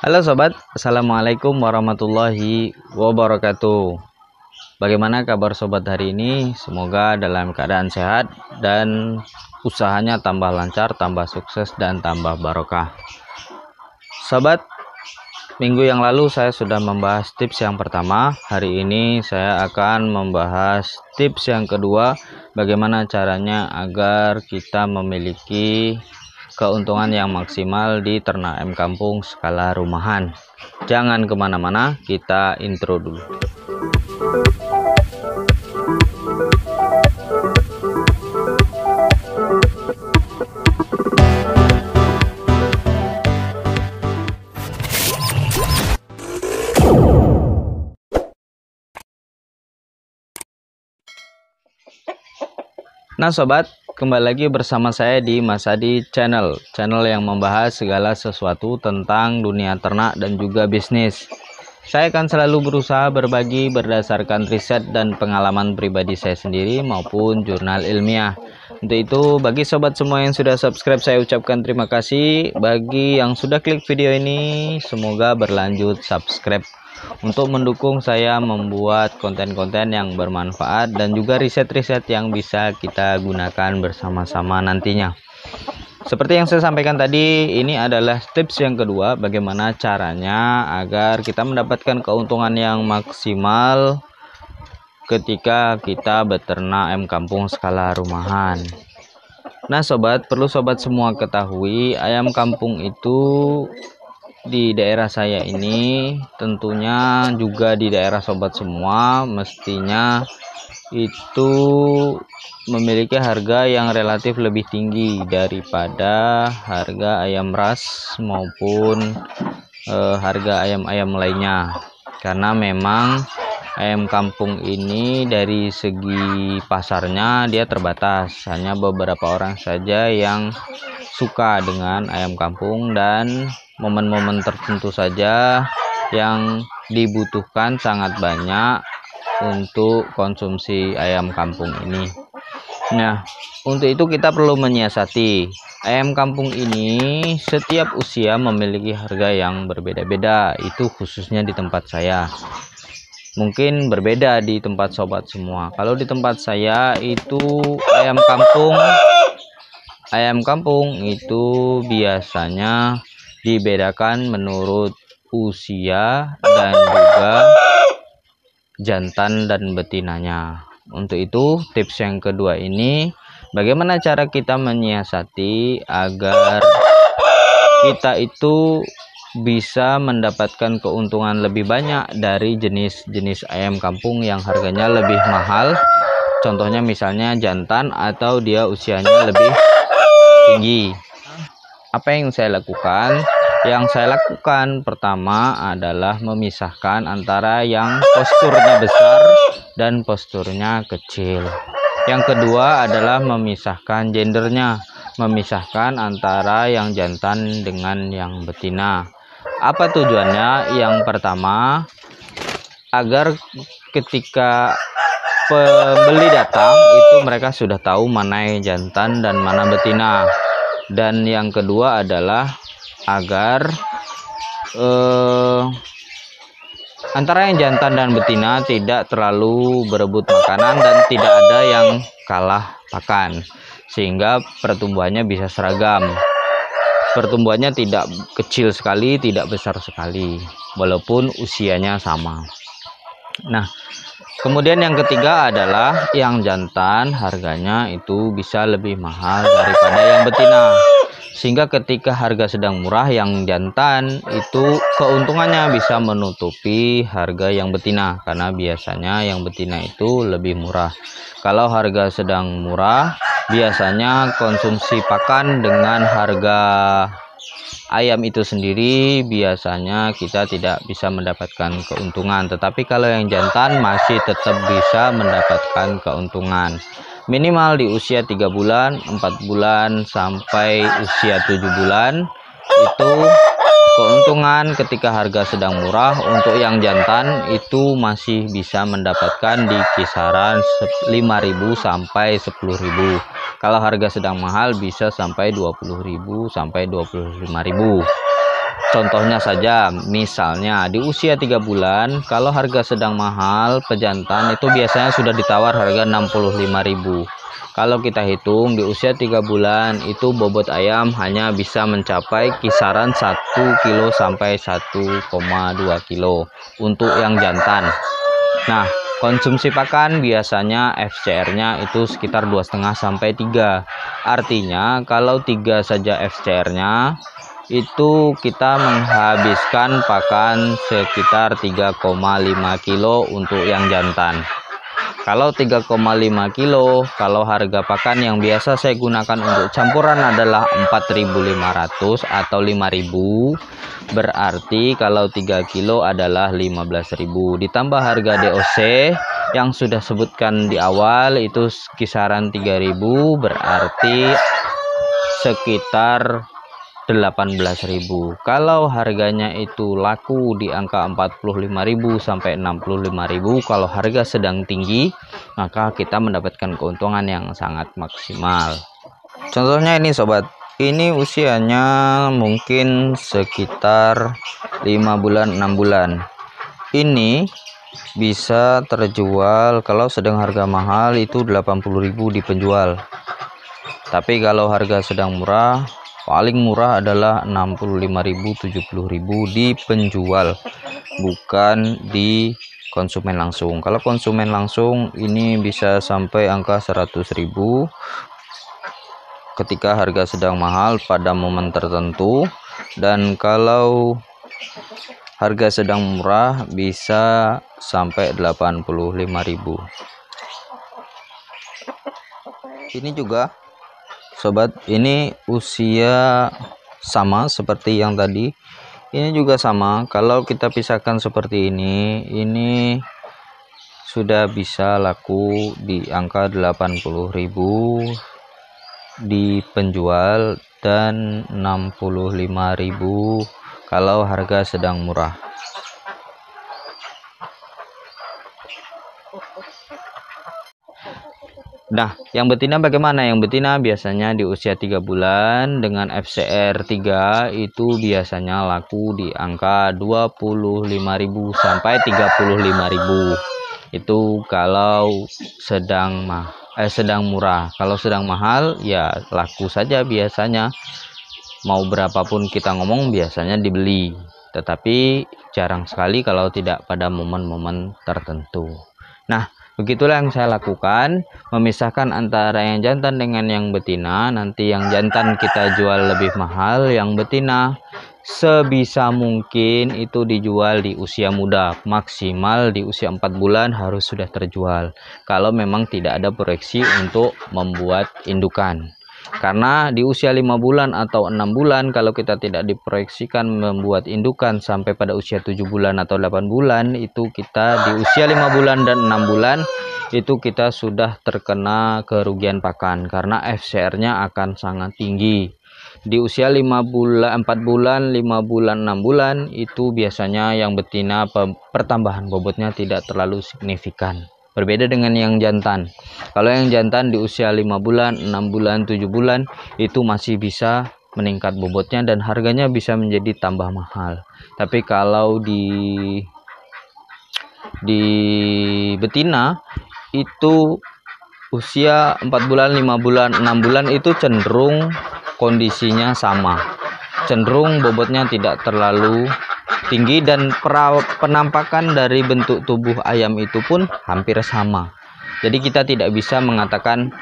Halo sobat, assalamualaikum warahmatullahi wabarakatuh. Bagaimana kabar sobat hari ini? Semoga dalam keadaan sehat dan usahanya tambah lancar, tambah sukses dan tambah barokah. Sobat, minggu yang lalu saya sudah membahas tips yang pertama. Hari ini saya akan membahas tips yang kedua, bagaimana caranya agar kita memiliki keuntungan yang maksimal di ternak ayam kampung skala rumahan. Jangan kemana-mana, kita intro dulu. Nah sobat, kembali lagi bersama saya di Mas Adi Channel yang membahas segala sesuatu tentang dunia ternak dan juga bisnis. Saya akan selalu berusaha berbagi berdasarkan riset dan pengalaman pribadi saya sendiri maupun jurnal ilmiah. Untuk itu, bagi sobat semua yang sudah subscribe, saya ucapkan terima kasih. Bagi yang sudah klik video ini, semoga berlanjut subscribe untuk mendukung saya membuat konten-konten yang bermanfaat dan juga riset-riset yang bisa kita gunakan bersama-sama nantinya. Seperti yang saya sampaikan tadi, ini adalah tips yang kedua, bagaimana caranya agar kita mendapatkan keuntungan yang maksimal ketika kita beternak ayam kampung skala rumahan. Nah sobat, perlu sobat semua ketahui, ayam kampung itu di daerah saya ini, tentunya juga di daerah sobat semua, mestinya itu memiliki harga yang relatif lebih tinggi daripada harga ayam ras maupun harga ayam-ayam lainnya, karena memang ayam kampung ini dari segi pasarnya dia terbatas, hanya beberapa orang saja yang suka dengan ayam kampung dan momen-momen tertentu saja yang dibutuhkan sangat banyak untuk konsumsi ayam kampung ini. Nah, untuk itu kita perlu menyiasati. Ayam kampung ini setiap usia memiliki harga yang berbeda-beda, itu khususnya di tempat saya. Mungkin berbeda di tempat sobat semua. Kalau di tempat saya itu ayam kampung itu biasanya dibedakan menurut usia dan juga jantan dan betinanya. Untuk itu tips yang kedua ini, bagaimana cara kita menyiasati agar kita itu bisa mendapatkan keuntungan lebih banyak dari jenis-jenis ayam kampung yang harganya lebih mahal. Contohnya misalnya jantan atau dia usianya lebih tinggi. Apa yang saya lakukan? Yang saya lakukan pertama adalah memisahkan antara yang posturnya besar dan posturnya kecil. Yang kedua adalah memisahkan gendernya, memisahkan antara yang jantan dengan yang betina. Apa tujuannya? Yang pertama, agar ketika pembeli datang itu mereka sudah tahu mana yang jantan dan mana betina. Dan yang kedua adalah agar antara yang jantan dan betina tidak terlalu berebut makanan dan tidak ada yang kalah pakan, sehingga pertumbuhannya bisa seragam. Pertumbuhannya tidak kecil sekali, tidak besar sekali, walaupun usianya sama. Nah, kemudian yang ketiga adalah yang jantan harganya itu bisa lebih mahal daripada yang betina, sehingga ketika harga sedang murah, yang jantan itu keuntungannya bisa menutupi harga yang betina, karena biasanya yang betina itu lebih murah. Kalau harga sedang murah, biasanya konsumsi pakan dengan harga ayam itu sendiri biasanya kita tidak bisa mendapatkan keuntungan. Tetapi kalau yang jantan masih tetap bisa mendapatkan keuntungan. Minimal di usia 3 bulan, 4 bulan, sampai usia 7 bulan itu keuntungan ketika harga sedang murah. Untuk yang jantan itu masih bisa mendapatkan di kisaran 5.000 sampai 10.000. Kalau harga sedang mahal bisa sampai 20.000 sampai 25.000. Contohnya saja, misalnya di usia 3 bulan, kalau harga sedang mahal, pejantan itu biasanya sudah ditawar harga 65.000. Kalau kita hitung di usia 3 bulan itu bobot ayam hanya bisa mencapai kisaran 1 kilo sampai 1,2 kilo untuk yang jantan. Nah, konsumsi pakan biasanya FCR-nya itu sekitar 2,5 sampai 3. Artinya kalau 3 saja FCR-nya itu kita menghabiskan pakan sekitar 3,5 kilo untuk yang jantan. Kalau 3,5 kilo, kalau harga pakan yang biasa saya gunakan untuk campuran adalah 4.500 atau 5.000, berarti kalau 3 kilo adalah 15.000. Ditambah harga DOC yang sudah sebutkan di awal itu kisaran 3.000, berarti sekitar 18.000. Kalau harganya itu laku di angka 45.000 sampai 65.000, kalau harga sedang tinggi maka kita mendapatkan keuntungan yang sangat maksimal. Contohnya ini sobat, ini usianya mungkin sekitar 5 bulan 6 bulan. Ini bisa terjual kalau sedang harga mahal itu 80.000 di penjual. Tapi kalau harga sedang murah, paling murah adalah 65.000 70.000 di penjual, bukan di konsumen langsung. Kalau konsumen langsung ini bisa sampai angka 100.000 ketika harga sedang mahal pada momen tertentu, dan kalau harga sedang murah bisa sampai 85.000. Ini juga sobat, ini usia sama seperti yang tadi. Ini juga sama. Kalau kita pisahkan seperti ini sudah bisa laku di angka 80.000 di penjual dan 65.000 kalau harga sedang murah. Nah, yang betina bagaimana? Yang betina biasanya di usia 3 bulan dengan FCR 3 itu biasanya laku di angka 25.000 sampai 35.000. Itu kalau sedang murah. Kalau sedang mahal ya laku saja biasanya. Mau berapapun kita ngomong biasanya dibeli. Tetapi jarang sekali kalau tidak pada momen-momen tertentu. Nah, begitulah yang saya lakukan, memisahkan antara yang jantan dengan yang betina. Nanti yang jantan kita jual lebih mahal, yang betina sebisa mungkin itu dijual di usia muda, maksimal di usia 4 bulan harus sudah terjual. Kalau memang tidak ada proyeksi untuk membuat indukan. Karena di usia 5 bulan atau 6 bulan kalau kita tidak diproyeksikan membuat indukan sampai pada usia 7 bulan atau 8 bulan, itu kita di usia 5 bulan dan 6 bulan itu kita sudah terkena kerugian pakan karena FCR-nya akan sangat tinggi. Di usia 5 bulan, 4 bulan, 5 bulan, 6 bulan itu biasanya yang betina pertambahan bobotnya tidak terlalu signifikan. Berbeda dengan yang jantan. Kalau yang jantan di usia 5 bulan, 6 bulan, 7 bulan itu masih bisa meningkat bobotnya dan harganya bisa menjadi tambah mahal. Tapi kalau di betina itu usia 4 bulan, 5 bulan, 6 bulan itu cenderung kondisinya sama. Cenderung bobotnya tidak terlalu tinggi dan penampakan dari bentuk tubuh ayam itu pun hampir sama. Jadi kita tidak bisa mengatakan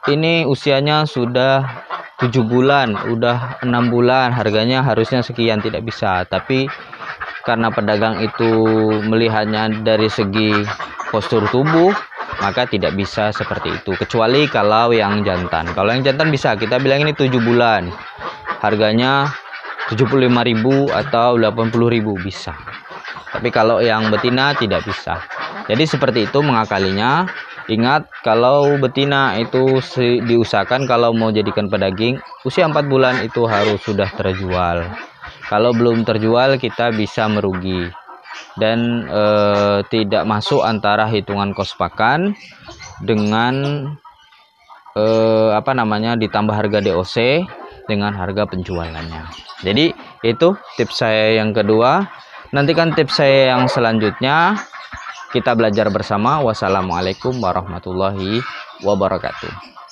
ini usianya sudah 7 bulan, udah 6 bulan, harganya harusnya sekian, tidak bisa. Tapi karena pedagang itu melihatnya dari segi postur tubuh, maka tidak bisa seperti itu. Kecuali kalau yang jantan. Kalau yang jantan bisa, kita bilang ini 7 bulan. Harganya 75.000 atau 80.000 bisa. Tapi kalau yang betina tidak bisa. Jadi seperti itu mengakalinya. Ingat, kalau betina itu diusahakan kalau mau jadikan pedaging usia 4 bulan itu harus sudah terjual. Kalau belum terjual kita bisa merugi dan tidak masuk antara hitungan kos pakan dengan ditambah harga DOC dengan harga penjualannya. Jadi Itu tips saya yang kedua. Nantikan tips saya yang selanjutnya. Kita belajar bersama. Wassalamualaikum warahmatullahi wabarakatuh.